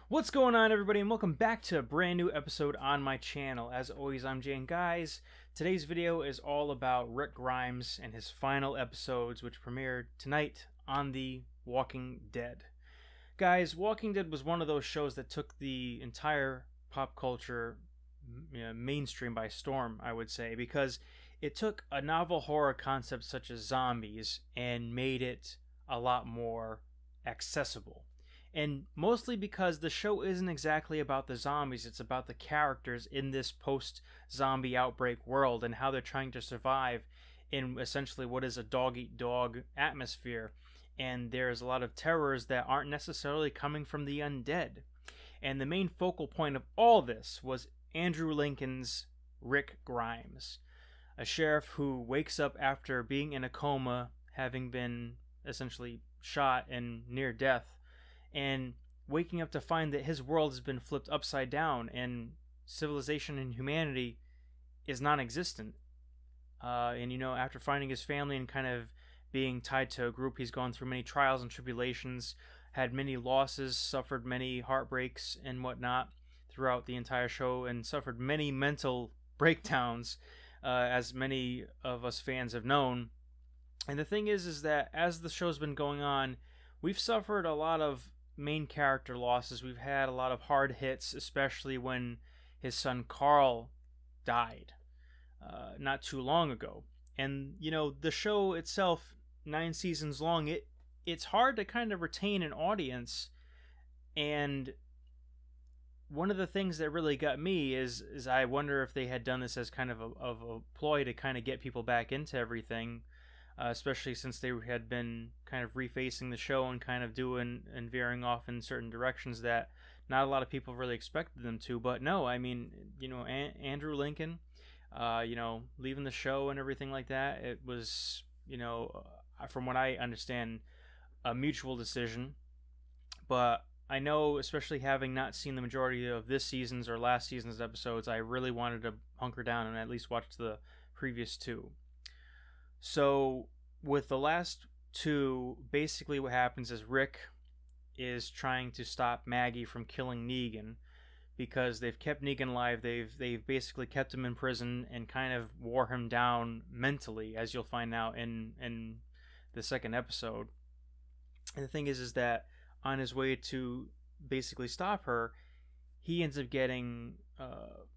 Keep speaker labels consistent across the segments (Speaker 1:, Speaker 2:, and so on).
Speaker 1: What's going on, everybody, and welcome back to a brand new episode on my channel. As always, I'm Jay, and guys, today's video is all about Rick Grimes and his final episodes, which premiered tonight on The Walking Dead. Guys, Walking Dead was one of those shows that took the entire pop culture mainstream by storm, I would say, because it took a novel horror concept such as zombies and made it a lot more accessible. And mostly because the show isn't exactly about the zombies, it's about the characters in this post-zombie outbreak world and how they're trying to survive in essentially what is a dog-eat-dog atmosphere. And there's a lot of terrors that aren't necessarily coming from the undead. And the main focal point of all this was Andrew Lincoln's Rick Grimes, a sheriff who wakes up after being in a coma, having been essentially shot and near death, and waking up to find that his world has been flipped upside down and civilization and humanity is non-existent. After finding his family and kind of being tied to a group, he's gone through many trials and tribulations, had many losses, suffered many heartbreaks and whatnot throughout the entire show, and suffered many mental breakdowns, as many of us fans have known. And the thing is that as the show's been going on, we've suffered a lot of main character losses. We've had a lot of hard hits, especially when his son Carl died not too long ago. And the show itself, 9 seasons long, it's hard to kind of retain an audience. And one of the things that really got me is I wonder if they had done this as kind of a ploy to kind of get people back into everything. Especially since they had been kind of refacing the show and kind of doing and veering off in certain directions that not a lot of people really expected them to. But no, I mean, Andrew Lincoln, leaving the show and everything like that, it was, from what I understand, a mutual decision. But I know, especially having not seen the majority of this season's or last season's episodes, I really wanted to hunker down and at least watch the previous 2. So with the last 2, basically what happens is Rick is trying to stop Maggie from killing Negan because they've kept Negan alive. They've basically kept him in prison and kind of wore him down mentally, as you'll find out in the second episode. And the thing is that on his way to basically stop her, he ends up getting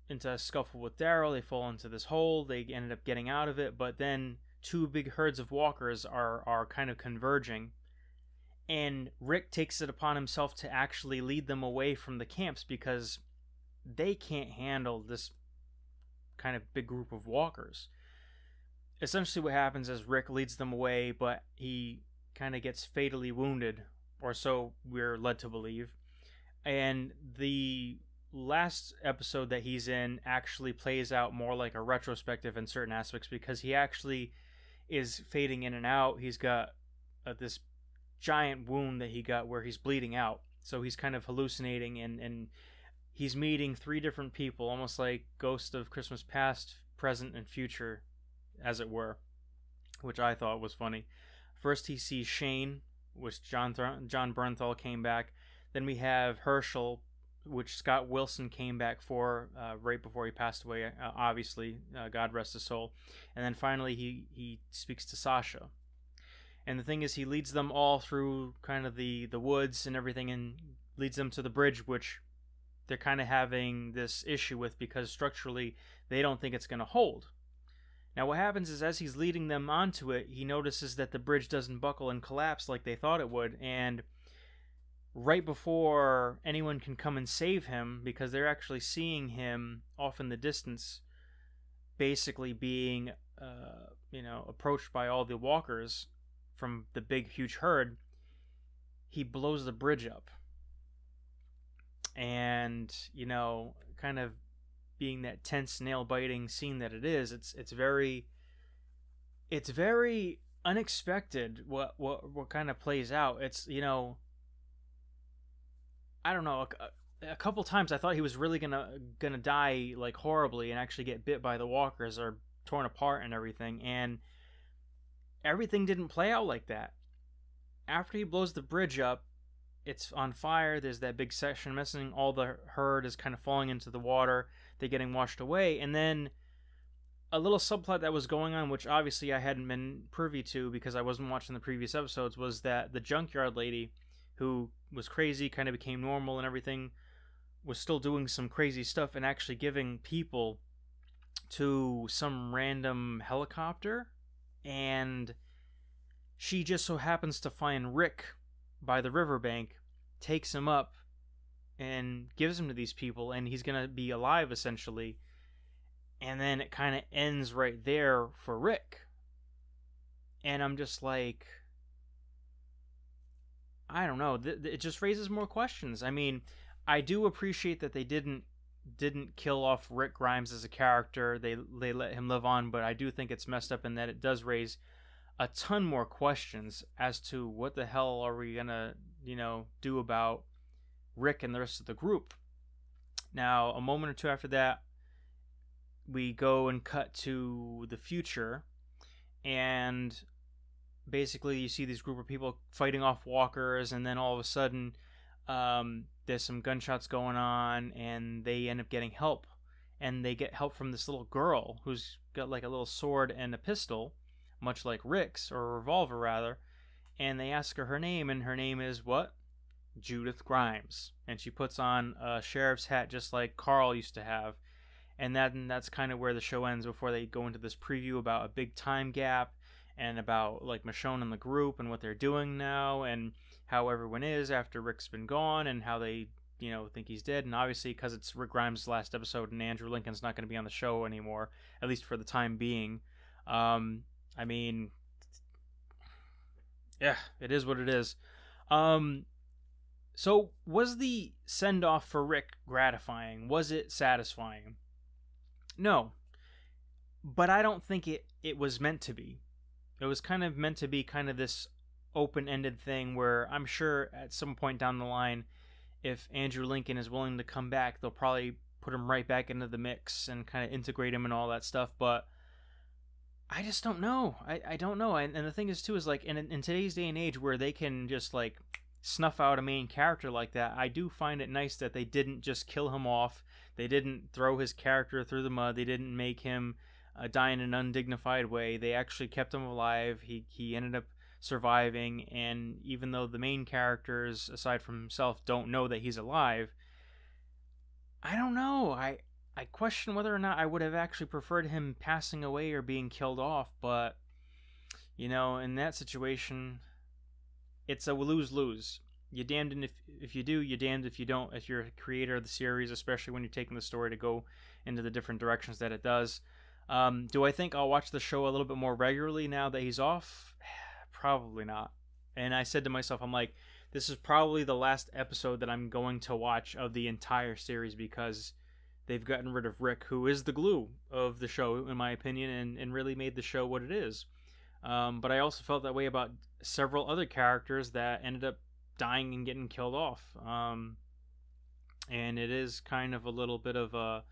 Speaker 1: into a scuffle with Daryl. They fall into this hole. They ended up getting out of it, but then 2 big herds of walkers are kind of converging, and Rick takes it upon himself to actually lead them away from the camps because they can't handle this kind of big group of walkers. Essentially what happens is Rick leads them away, but he kind of gets fatally wounded, or so we're led to believe. And the last episode that he's in actually plays out more like a retrospective in certain aspects because he actually is fading in and out. He's got this giant wound that he got where he's bleeding out, so he's kind of hallucinating, and he's meeting 3 different people, almost like Ghost of Christmas Past, Present, and Future, as it were, which I thought was funny. First he sees Shane, which John Bernthal came back. Then we have Herschel, which Scott Wilson came back for right before he passed away, obviously, God rest his soul. And then finally he speaks to Sasha. And the thing is, he leads them all through kind of the woods and everything, and leads them to the bridge, which they're kind of having this issue with because structurally they don't think it's going to hold. Now what happens is, as he's leading them onto it, he notices that the bridge doesn't buckle and collapse like they thought it would, and right before anyone can come and save him, because they're actually seeing him off in the distance, basically being, approached by all the walkers from the big, huge herd, he blows the bridge up. And, kind of being that tense, nail-biting scene that it is, it's very unexpected what kind of plays out. It's, I don't know, a couple times I thought he was really gonna die like horribly and actually get bit by the walkers or torn apart and everything, and everything didn't play out like that. After he blows the bridge up, it's on fire. There's that big section missing. All the herd is kind of falling into the water. They're getting washed away. And then a little subplot that was going on, which obviously I hadn't been privy to because I wasn't watching the previous episodes, was that the junkyard lady, who was crazy, kind of became normal and everything, was still doing some crazy stuff and actually giving people to some random helicopter. And she just so happens to find Rick by the riverbank, takes him up, and gives him to these people, and he's going to be alive, essentially. And then it kind of ends right there for Rick. And I'm just like, I don't know. It just raises more questions. I mean, I do appreciate that they didn't kill off Rick Grimes as a character. They let him live on, but I do think it's messed up in that it does raise a ton more questions as to what the hell are we gonna, do about Rick and the rest of the group. Now, a moment or two after that, we go and cut to the future, and basically you see these group of people fighting off walkers, and then all of a sudden there's some gunshots going on, and they end up getting help. And they get help from this little girl who's got like a little sword and a pistol, much like Rick's, or a revolver rather. And they ask her name, and her name is what? Judith Grimes. And she puts on a sheriff's hat just like Carl used to have. And that's kind of where the show ends before they go into this preview about a big time gap and about like Michonne and the group and what they're doing now and how everyone is after Rick's been gone and how they, think he's dead. And obviously because it's Rick Grimes' last episode and Andrew Lincoln's not going to be on the show anymore, at least for the time being. I mean, yeah, it is what it is. So was the send-off for Rick gratifying? Was it satisfying? No, but I don't think it was meant to be. It was kind of meant to be kind of this open-ended thing where I'm sure at some point down the line, if Andrew Lincoln is willing to come back, they'll probably put him right back into the mix and kind of integrate him and all that stuff, but I just don't know. I don't know. And the thing is, too, is like in today's day and age where they can just like snuff out a main character like that, I do find it nice that they didn't just kill him off. They didn't throw his character through the mud. They didn't make him die in an undignified way. They actually kept him alive. He ended up surviving, and even though the main characters, aside from himself, don't know that he's alive, I don't know. I question whether or not I would have actually preferred him passing away or being killed off, but, in that situation, it's a lose-lose. You're damned if you do, you're damned if you don't, if you're a creator of the series, especially when you're taking the story to go into the different directions that it does. Do I think I'll watch the show a little bit more regularly now that he's off? Probably not. And I said to myself, I'm like, this is probably the last episode that I'm going to watch of the entire series because they've gotten rid of Rick, who is the glue of the show, in my opinion, and really made the show what it is. But I also felt that way about several other characters that ended up dying and getting killed off. And it is kind of a little bit of a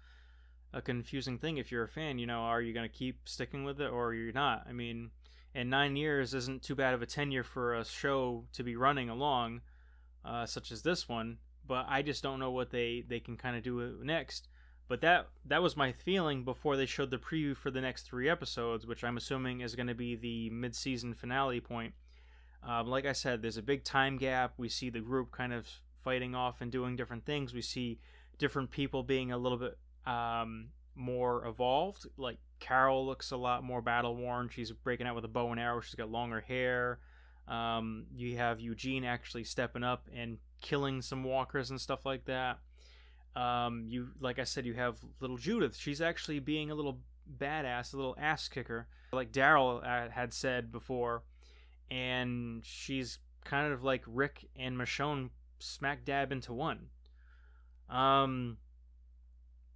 Speaker 1: confusing thing if you're a fan. Are you going to keep sticking with it or you're not? I mean, and 9 years isn't too bad of a tenure for a show to be running along, such as this one. But I just don't know what they can kind of do next. But that was my feeling before they showed the preview for the next 3 episodes, which I'm assuming is going to be the mid-season finale point. Like I said, there's a big time gap. We see the group kind of fighting off and doing different things. We see different people being a little bit more evolved. Like Carol looks a lot more battle-worn. She's breaking out with a bow and arrow. She's got longer hair. You have Eugene actually stepping up and killing some walkers and stuff like that. Like I said, you have little Judith. She's actually being a little badass, a little ass kicker, like Daryl had said before. And she's kind of like Rick and Michonne smack dab into one.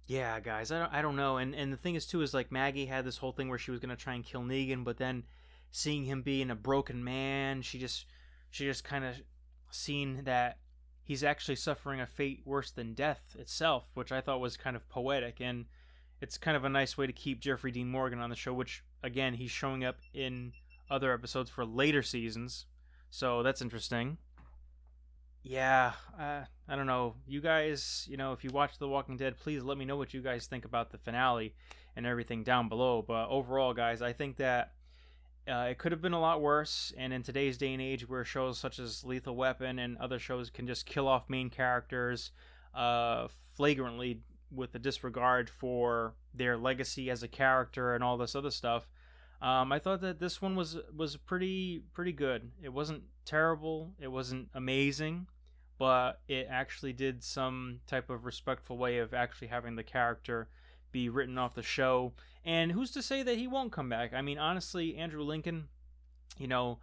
Speaker 1: Yeah, guys, I don't know. And the thing is, too, is like Maggie had this whole thing where she was going to try and kill Negan, but then seeing him being a broken man, she just kind of seen that he's actually suffering a fate worse than death itself, which I thought was kind of poetic. And it's kind of a nice way to keep Jeffrey Dean Morgan on the show, which, again, he's showing up in other episodes for later seasons. So that's interesting. Yeah, I don't know. You guys, if you watch The Walking Dead, please let me know what you guys think about the finale and everything down below. But overall, guys, I think that it could have been a lot worse. And in today's day and age, where shows such as Lethal Weapon and other shows can just kill off main characters flagrantly with the disregard for their legacy as a character and all this other stuff, I thought that this one was pretty good. It wasn't terrible. It wasn't amazing, but it actually did some type of respectful way of actually having the character be written off the show. And who's to say that he won't come back? I mean, honestly, Andrew Lincoln, you know,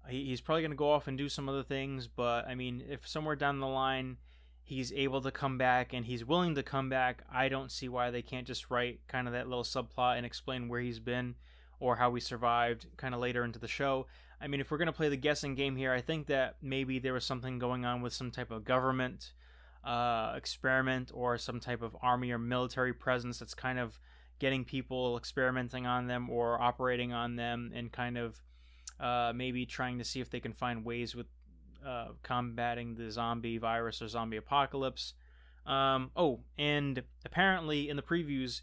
Speaker 1: he's probably going to go off and do some other things. But I mean, if somewhere down the line he's able to come back and he's willing to come back, I don't see why they can't just write kind of that little subplot and explain where he's been or how he survived kind of later into the show. I mean, if we're going to play the guessing game here, I think that maybe there was something going on with some type of government experiment or some type of army or military presence that's kind of getting people experimenting on them or operating on them and kind of maybe trying to see if they can find ways with combating the zombie virus or zombie apocalypse. Oh, and apparently in the previews,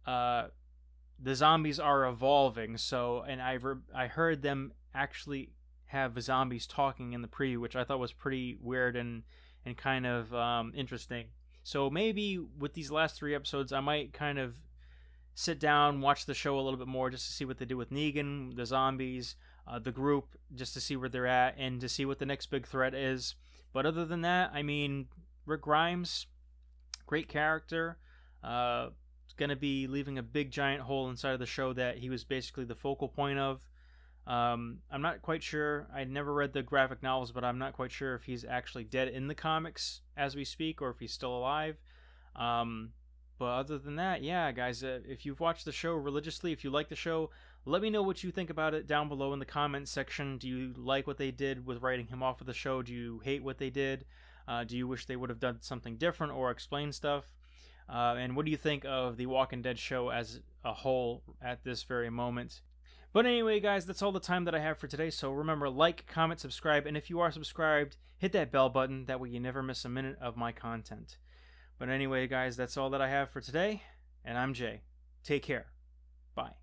Speaker 1: the zombies are evolving. So, and I heard them actually have zombies talking in the preview, which I thought was pretty weird and kind of interesting. So maybe with these last 3 episodes, I might kind of sit down, watch the show a little bit more just to see what they do with Negan, the zombies, the group, just to see where they're at and to see what the next big threat is. But other than that, I mean, Rick Grimes, great character. Going to be leaving a big giant hole inside of the show that he was basically the focal point of. I'm not quite sure. I never read the graphic novels, but I'm not quite sure if he's actually dead in the comics as we speak or if he's still alive. But other than that, yeah, guys, if you've watched the show religiously, if you like the show, let me know what you think about it down below in the comments section. Do you like what they did with writing him off of the show? Do you hate what they did? Do you wish they would have done something different or explained stuff? And what do you think of the Walking Dead show as a whole at this very moment? But anyway, guys, that's all the time that I have for today. So remember, like, comment, subscribe, and if you are subscribed, hit that bell button. That way you never miss a minute of my content. But anyway, guys, that's all that I have for today. And I'm Jay. Take care. Bye.